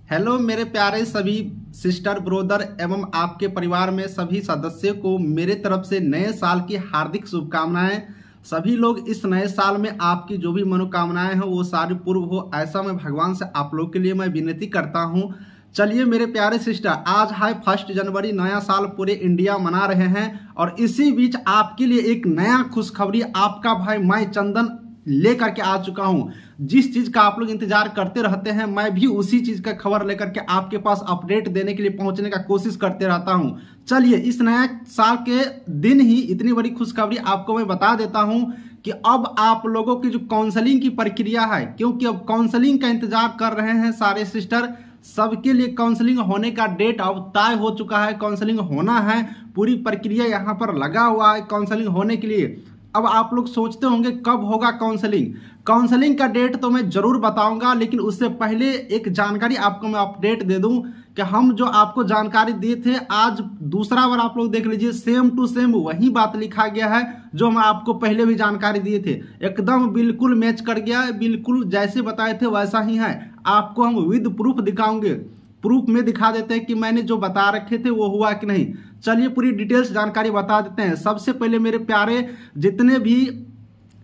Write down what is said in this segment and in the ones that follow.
Hello मेरे प्यारे सभी सिस्टर ब्रोदर एवं आपके परिवार में सभी सदस्यों को मेरे तरफ से नए साल की हार्दिक शुभकामनाएं। सभी लोग इस नए साल में आपकी जो भी मनोकामनाएं हैं वो सारी पूर्ण हो, ऐसा मैं भगवान से आप लोग के लिए मैं विनती करता हूं। चलिए मेरे प्यारे सिस्टर, आज है 1 जनवरी, नया साल पूरे इंडिया मना रहे हैं और इसी बीच आपके लिए एक नया खुशखबरी आपका भाई मैं चंदन लेकर के आ चुका हूं। जिस चीज का आप लोग इंतजार करते रहते हैं, मैं भी उसी चीज का खबर लेकर के आपके पास अपडेट देने के लिए पहुंचने का कोशिश करते रहता हूं। चलिए इस नया साल के दिन ही इतनी बड़ी खुशखबरी आपको मैं बता देता हूं कि अब आप लोगों की जो काउंसलिंग की प्रक्रिया है, क्योंकि अब काउंसलिंग का इंतजार कर रहे हैं सारे सिस्टर, सबके लिए काउंसलिंग होने का डेट अब तय हो चुका है। काउंसलिंग होना है, पूरी प्रक्रिया यहाँ पर लगा हुआ है काउंसलिंग होने के लिए। अब आप लोग सोचते होंगे कब होगा काउंसलिंग। काउंसलिंग का डेट तो मैं जरूर बताऊंगा, लेकिन उससे पहले एक जानकारी आपको मैं अपडेट दे दूं कि हम जो आपको जानकारी दिए थे, आज दूसरा बार आप लोग देख लीजिए, सेम टू सेम वही बात लिखा गया है जो हम आपको पहले भी जानकारी दिए थे। एकदम बिल्कुल मैच कर गया है, बिल्कुल जैसे बताए थे वैसा ही है। आपको हम विद प्रूफ दिखाओगे, प्रूफ में दिखा देते हैं कि मैंने जो बता रखे थे वो हुआ कि नहीं। चलिए पूरी डिटेल्स जानकारी बता देते हैं। सबसे पहले मेरे प्यारे जितने भी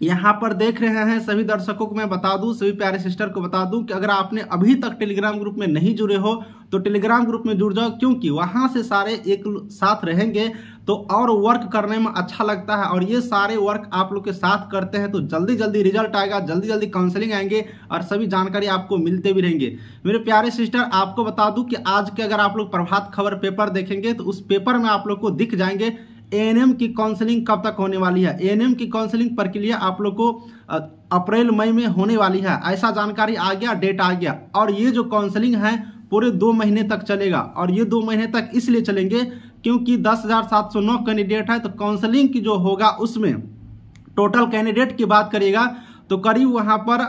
यहाँ पर देख रहे हैं सभी दर्शकों को मैं बता दूं, सभी प्यारे सिस्टर को बता दूं कि अगर आपने अभी तक टेलीग्राम ग्रुप में नहीं जुड़े हो तो टेलीग्राम ग्रुप में जुड़ जाओ, क्योंकि वहां से सारे एक साथ रहेंगे तो और वर्क करने में अच्छा लगता है। और ये सारे वर्क आप लोग के साथ करते हैं तो जल्दी जल्दी रिजल्ट आएगा, जल्दी जल्दी काउंसलिंग आएंगे और सभी जानकारी आपको मिलते भी रहेंगे। मेरे प्यारे सिस्टर आपको बता दूं कि आज के अगर आप लोग प्रभात खबर पेपर देखेंगे तो उस पेपर में आप लोग को दिख जाएंगे एएनएम की काउंसलिंग कब तक होने वाली है। एएनएम की काउंसलिंग प्रक्रिया आप लोग को अप्रैल मई में होने वाली है, ऐसा जानकारी आ गया, डेट आ गया। और ये जो काउंसलिंग है पूरे 2 महीने तक चलेगा। और ये 2 महीने तक इसलिए चलेंगे क्योंकि 10,709 कैंडिडेट है, तो काउंसलिंग की जो होगा उसमें टोटल कैंडिडेट की बात करिएगा तो करीब वहां पर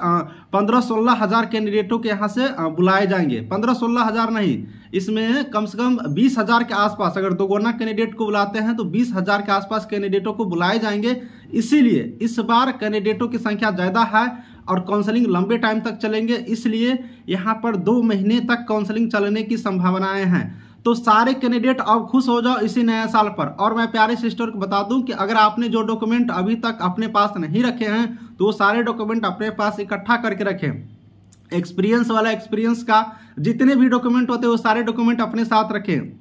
15-16 हजार कैंडिडेटों के यहाँ से बुलाए जाएंगे। 15-16 हजार नहीं, इसमें कम से कम 20 हजार के आसपास, अगर दोगुना कैंडिडेट को बुलाते हैं तो 20 हजार के आसपास कैंडिडेटों को बुलाए जाएंगे। इसीलिए इस बार कैंडिडेटों की संख्या ज़्यादा है और काउंसलिंग लंबे टाइम तक चलेंगे, इसलिए यहाँ पर 2 महीने तक काउंसलिंग चलने की संभावनाएं हैं। तो सारे कैंडिडेट अब खुश हो जाओ इसी नया साल पर। और मैं प्यारे सिस्टर को बता दूं कि अगर आपने जो डॉक्यूमेंट अभी तक अपने पास नहीं रखे हैं तो वो सारे डॉक्यूमेंट अपने पास इकट्ठा करके रखें। एक्सपीरियंस वाला एक्सपीरियंस का जितने भी डॉक्यूमेंट होते हैं वो सारे डॉक्यूमेंट अपने साथ रखें।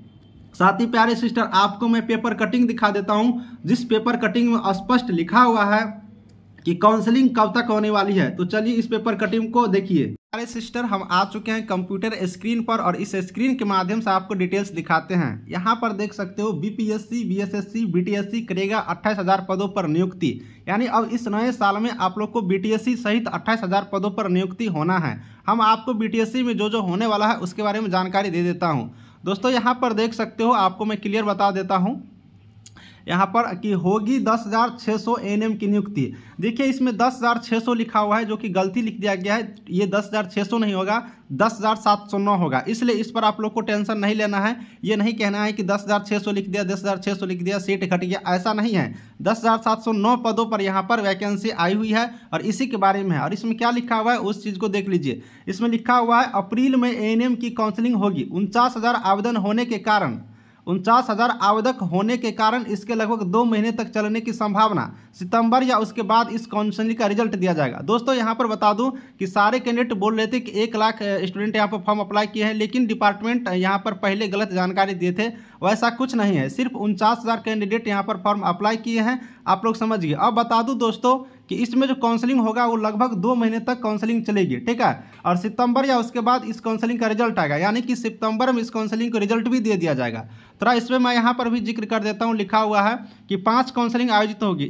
साथ ही प्यारे सिस्टर आपको मैं पेपर कटिंग दिखा देता हूं, जिस पेपर कटिंग में स्पष्ट लिखा हुआ है कि काउंसलिंग कब तक होने वाली है। तो चलिए इस पेपर कटिंग को देखिए। अरे सिस्टर, हम आ चुके हैं कंप्यूटर स्क्रीन पर और इस स्क्रीन के माध्यम से आपको डिटेल्स दिखाते हैं। यहाँ पर देख सकते हो बीपीएससी, बीएसएससी, बीटीएससी करेगा 28,000 पदों पर नियुक्ति। यानी अब इस नए साल में आप लोग को बीटीएससी सहित 28,000 पदों पर नियुक्ति होना है। हम आपको बीटीएससी में जो जो होने वाला है उसके बारे में जानकारी दे देता हूँ। दोस्तों यहाँ पर देख सकते हो, आपको मैं क्लियर बता देता हूँ यहाँ पर कि होगी 10,600 एएनएम की नियुक्ति। देखिए इसमें 10,600 लिखा हुआ है जो कि गलती लिख दिया गया है। ये 10,600 नहीं होगा, 10,709 होगा। इसलिए इस पर आप लोग को टेंशन नहीं लेना है। ये नहीं कहना है कि 10,600 लिख दिया, 10,600 लिख दिया, सीट घट गया, ऐसा नहीं है। 10,709 पदों पर यहाँ पर वैकेंसी आई हुई है और इसी के बारे में है। और इसमें क्या लिखा हुआ है उस चीज़ को देख लीजिए। इसमें लिखा हुआ है अप्रैल में एएनएम की काउंसलिंग होगी। 49,000 आवेदन होने के कारण 49,000 आवेदक होने के कारण इसके लगभग 2 महीने तक चलने की संभावना। सितंबर या उसके बाद इस काउंसलिंग का रिजल्ट दिया जाएगा। दोस्तों यहाँ पर बता दूं कि सारे कैंडिडेट बोल रहे थे कि 1 लाख स्टूडेंट यहाँ पर फॉर्म अप्लाई किए हैं, लेकिन डिपार्टमेंट यहाँ पर पहले गलत जानकारी दिए थे। वैसा कुछ नहीं है, सिर्फ 49,000 कैंडिडेट यहाँ पर फॉर्म अप्लाई किए हैं, आप लोग समझिए। अब बता दूं दोस्तों कि इसमें जो काउंसलिंग होगा वो लगभग 2 महीने तक काउंसलिंग चलेगी, ठीक है। और सितंबर या उसके बाद इस काउंसलिंग का रिजल्ट आएगा, यानी कि सितंबर में इस काउंसलिंग का रिजल्ट भी दे दिया जाएगा। थोड़ा इसमें मैं यहाँ पर भी जिक्र कर देता हूँ, लिखा हुआ है कि 5 काउंसलिंग आयोजित होगी।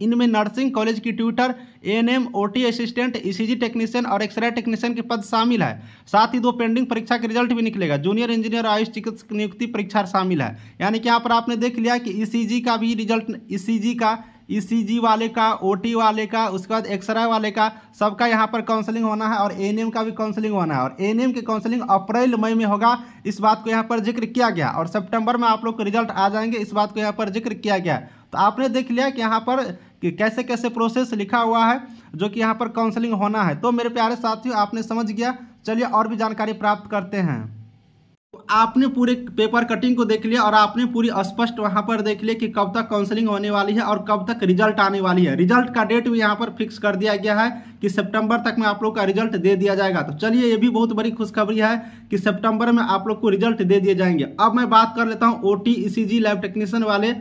इनमें नर्सिंग कॉलेज की tutor, ANM, OT assistant, ECG technician और एक्सरे टेक्नीशियन के पद शामिल है। साथ ही 2 पेंडिंग परीक्षा के रिजल्ट भी निकलेगा। जूनियर इंजीनियर आयुष चिकित्सक नियुक्ति परीक्षा शामिल है। यानी कि यहाँ पर आपने देख लिया कि ईसीजी का भी रिजल्ट, ईसीजी वाले का, ओटी वाले का, उसके बाद एक्सरे वाले का, सबका यहाँ पर काउंसलिंग होना है और एएनएम का भी काउंसलिंग होना है। और एएनएम की काउंसलिंग अप्रैल मई में होगा, इस बात को यहाँ पर जिक्र किया गया। और सितंबर में आप लोग को रिजल्ट आ जाएंगे, इस बात को यहाँ पर जिक्र किया गया। तो आपने देख लिया कि यहाँ पर कि कैसे कैसे प्रोसेस लिखा हुआ है जो कि यहाँ पर काउंसलिंग होना है। तो मेरे प्यारे साथियों आपने समझ गया। चलिए और भी जानकारी प्राप्त करते हैं। आपने पूरे पेपर कटिंग को देख लिया और आपने पूरी स्पष्ट वहां पर देख लिया कि कब तक काउंसलिंग होने वाली है और कब तक रिजल्ट आने वाली है। रिजल्ट का डेट भी यहां पर फिक्स कर दिया गया है कि सितंबर तक में आप लोग का रिजल्ट दे दिया जाएगा। तो चलिए ये भी बहुत बड़ी खुशखबरी है कि सितंबर में आप लोग को रिजल्ट दे दिए जाएंगे। अब मैं बात कर लेता हूं ओटी ईसीजी लैब टेक्नीशियन वाले,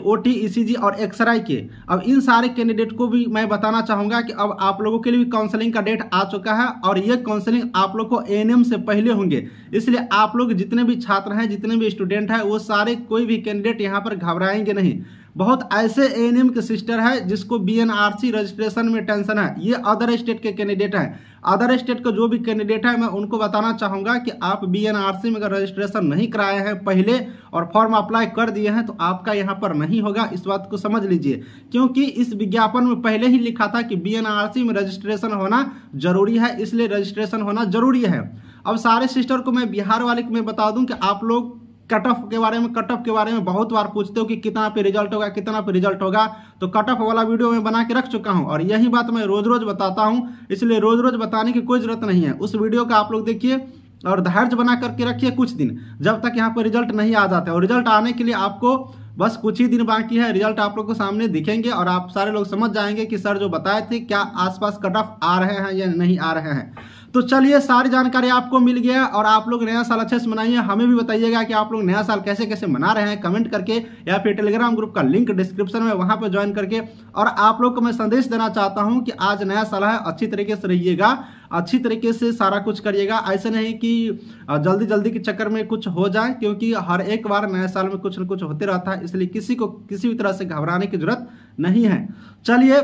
ओटी ईसीजी और एक्सराई के। अब इन सारे कैंडिडेट को भी मैं बताना चाहूंगा कि अब आप लोगों के लिए भी काउंसलिंग का डेट आ चुका है और ये काउंसलिंग आप लोग को एएनएम से पहले होंगे। इसलिए आप लोग जितने भी छात्र हैं, जितने भी स्टूडेंट हैं, वो सारे कोई भी कैंडिडेट यहाँ पर घबराएंगे नहीं। बहुत ऐसे एएनएम के सिस्टर है जिसको बीएनआरसी रजिस्ट्रेशन में टेंशन है, ये अदर स्टेट के कैंडिडेट हैं। अदर स्टेट के जो भी कैंडिडेट है मैं उनको बताना चाहूंगा कि आप बीएनआरसी में अगर रजिस्ट्रेशन नहीं कराए हैं पहले और फॉर्म अप्लाई कर दिए हैं तो आपका यहाँ पर नहीं होगा, इस बात को समझ लीजिए। क्योंकि इस विज्ञापन में पहले ही लिखा था कि बीएनआरसी में रजिस्ट्रेशन होना जरूरी है, इसलिए रजिस्ट्रेशन होना जरूरी है। अब सारे सिस्टर को मैं बिहार वाले को मैं बता दूं कि आप लोग कट ऑफ के बारे में बहुत बार पूछते हो कि कितना पे रिजल्ट होगा, कितना पे रिजल्ट होगा। तो कट ऑफ वाला वीडियो मैं बना के रख चुका हूं और यही बात मैं रोज रोज बताता हूं, इसलिए रोज रोज बताने की कोई जरूरत नहीं है। उस वीडियो का आप लोग देखिए और धैर्य बना करके रखिए कुछ दिन, जब तक यहाँ पर रिजल्ट नहीं आ जाता है। और रिजल्ट आने के लिए आपको बस कुछ ही दिन बाकी है, रिजल्ट आप लोग को सामने दिखेंगे और आप सारे लोग समझ जाएंगे कि सर जो बताए थे क्या आसपास कट ऑफ आ रहे हैं या नहीं आ रहे हैं। तो चलिए सारी जानकारी आपको मिल गया और आप लोग नया साल अच्छे से मनाइए। हमें भी बताइएगा कि आप लोग नया साल कैसे कैसे मना रहे हैं कमेंट करके, या फिर टेलीग्राम ग्रुप का लिंक डिस्क्रिप्शन में वहां पर ज्वाइन करके। और आप लोग को मैं संदेश देना चाहता हूं कि आज नया साल है, अच्छी तरीके से रहिएगा, अच्छी तरीके से सारा कुछ करिएगा। ऐसे नहीं कि जल्दी जल्दी के चक्कर में कुछ हो जाए, क्योंकि हर एक बार नए साल में कुछ न कुछ होते रहता है, इसलिए किसी को किसी भी तरह से घबराने की जरूरत नहीं है। चलिए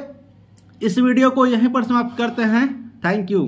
इस वीडियो को यहीं पर समाप्त करते हैं। Thank you.